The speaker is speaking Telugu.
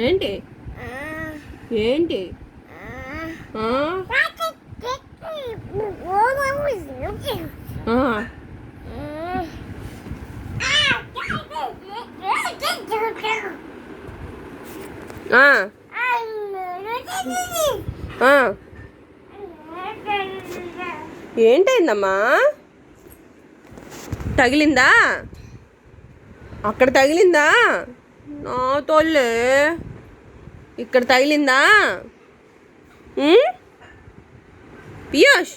ఏంటి ఏంటి ఏంటైందమ్మా? తగిలిందా? అక్కడ తగిలిందా? నా తోళ్ళే ఇక్కడ తగిలిందా? పియూష్